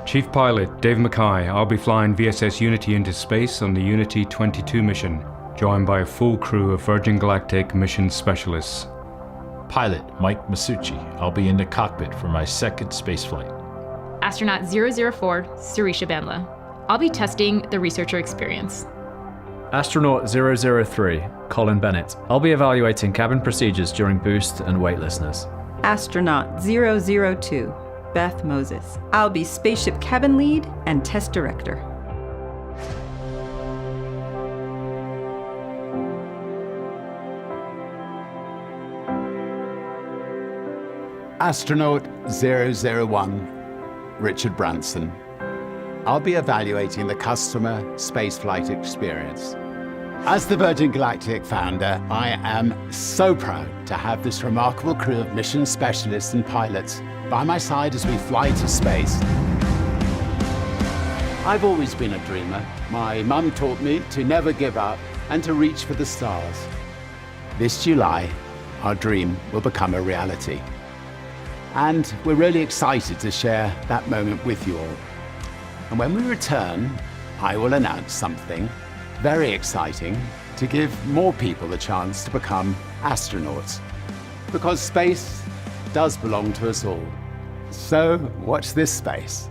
Chief Pilot Dave Mackay. I'll be flying VSS Unity into space on the Unity-22 mission, joined by a full crew of Virgin Galactic mission specialists. Pilot Mike Masucci. I'll be in the cockpit for my second spaceflight. Astronaut 004 Sirisha Bandla. I'll be testing the researcher experience. Astronaut 003 Colin Bennett. I'll be evaluating cabin procedures during boost and weightlessness. Astronaut 002 Beth Moses. I'll be spaceship cabin lead and test director. Astronaut 001 Richard Branson. I'll be evaluating the customer spaceflight experience. As the Virgin Galactic founder, I am so proud to have this remarkable crew of mission specialists and pilots by my side as we fly to space. I've always been a dreamer. My mum taught me to never give up and to reach for the stars. This July, our dream will become a reality. And we're really excited to share that moment with you all. And when we return, I will announce something very exciting to give more people the chance to become astronauts. Because space does belong to us all. So watch this space.